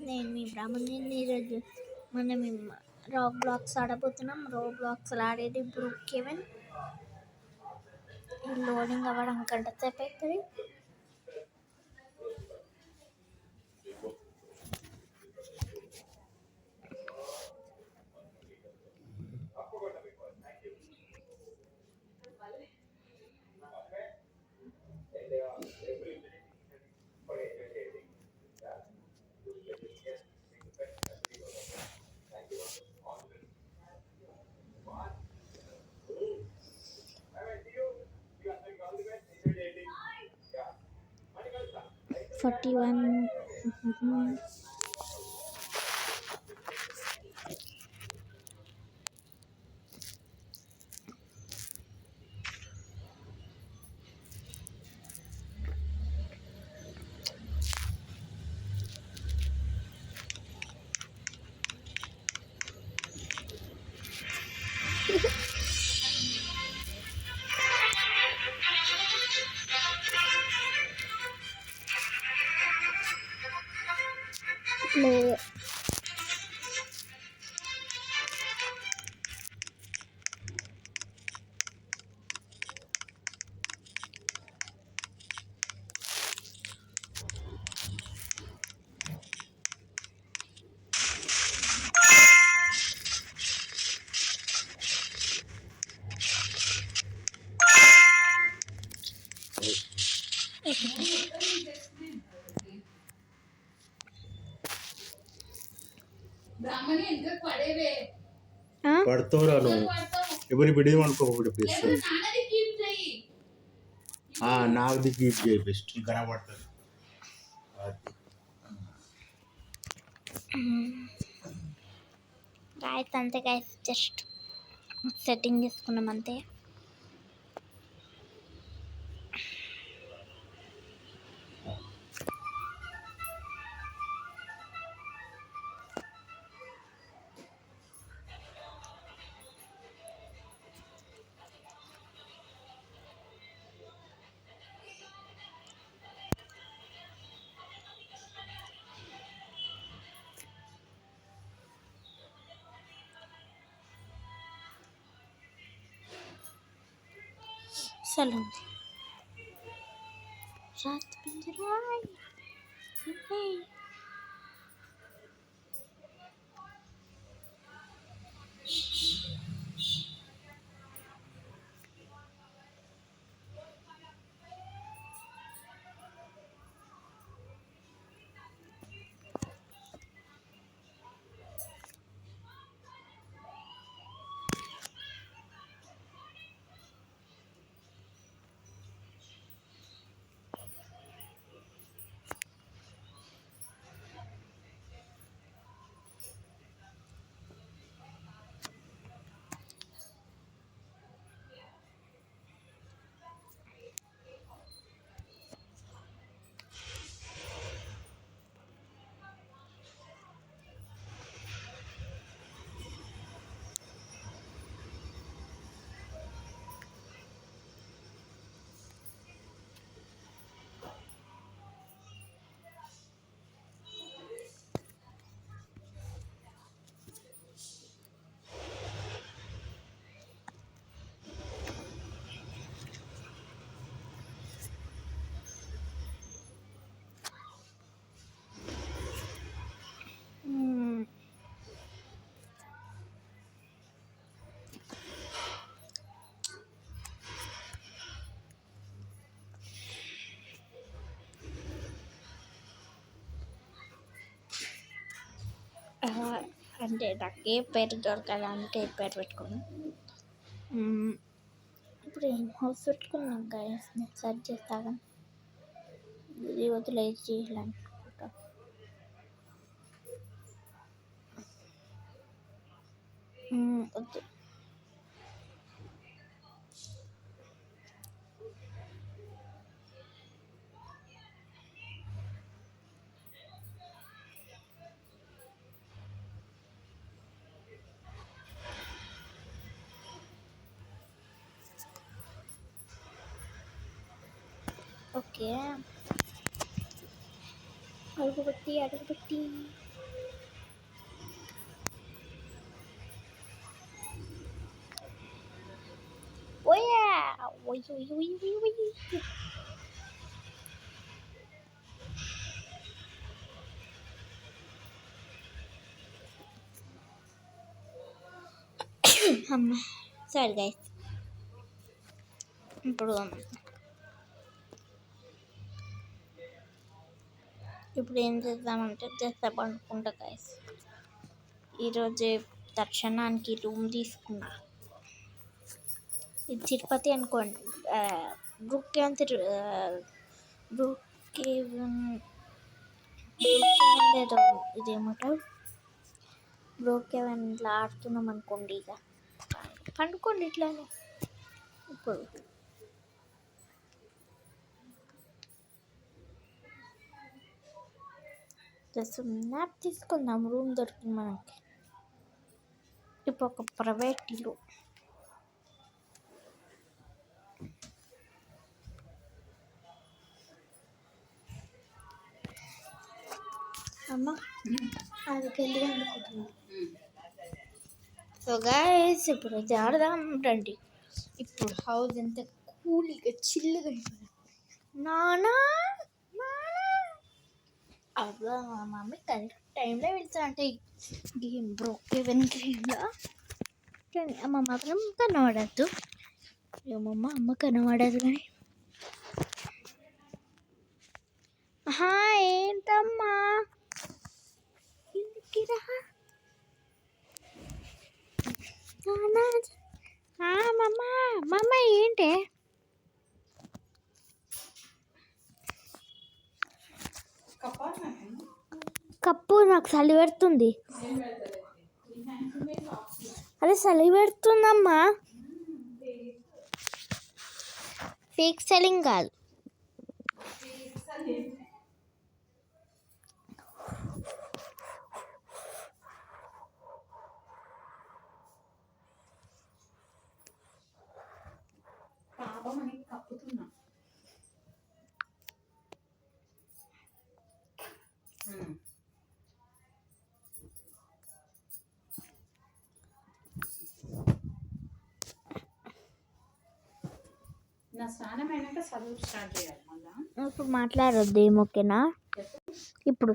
నేను మీ బ్రాహ్మణుని. ఈరోజు మనం రాక్ బ్లాక్స్ ఆడబోతున్నాం. రాక్ బ్లాక్స్ ఆడేది ఇప్పుడు కెవెన్. ఈ లోడింగ్ అవ్వడం గంట సేపు అవుతుంది. Forty one. ప్లే. పడతావురా నువ్వు ఎవరి బిడ్డ అనుకోకూడదు ప్లీజ్. నాది కీప్ చేయి బెస్ట్ కనబడుతుంది. గాయస్ అంతే గాయస్, జస్ట్ సెట్టింగ్ చేసుకున్నాం అంతే. सलाम रात पिंजरा అంటే నాకు ఏ పేరు దొరకాలి అంటే ఏ పేరు పెట్టుకోను. ఇప్పుడు ఏం హౌస్ పెట్టుకున్నాం గాయస్, నేను సర్చ్ చేస్తాను. ఇది వదిలేసి అనుకుంటా. వద్దు. ఓకే, అడుగుపెట్టి ఉయ్ ఉయ్ ఉయ్ ఉయ్ ఉయ్. అమ్మ సరే గైస్, ఇప్పుడు ఏం చేద్దామంటే చేస్తా పండుకుంటా గైస్. ఈరోజే దర్శనానికి రూమ్ తీసుకున్నా. ఇది తిరుపతి అనుకోండి, బ్రూక్యాన్ ఏదో ఇదేమంటారు, బ్రోకేవన్ ఇట్లా ఆడుతున్నాం అనుకోండి. ఇక పండుకోండి ఇట్లానే. ఇప్పుడు జస్ట్ మ్యాప్ తీసుకుందాం, రూమ్ దొరికింది మనకి. ఇప్పుడు ఒక ప్రైవేట్ ఇల్లు. అమ్మ అదికెళ్ళి అనుకుంటున్నాను. సో గైస్, ఇప్పుడు అయితే ఆడదాం రండి. ఇప్పుడు హౌస్ ఎంత కూల్గా చిల్లుగా అయిపోయింది. నానా అబ్బా, మా మమ్మీ కరెక్ట్ టైంలో వెళ్తానంటే గేమ్ బ్రోకెవెన్ గేమ్లో. కానీ అమ్మ మాత్రం కనబడద్దు. ఏమమ్మ అమ్మ కనబడదు కానీ. ఏంటమ్మా ఇంటికిరా మమ్మ ఏంటి కప్పు? నాకు చలి పెడుతుంది. అదే చలి పెడుతుందమ్మా. ఫేక్ సెల్లింగ్ కాదు. కప్పుతున్నా. నా స్నానం అయినాక చదువు స్టార్ట్ చేయాలి మళ్ళా. ఇప్పుడు మాట్లాడొద్దు, ఏమోకేనా ఇప్పుడు.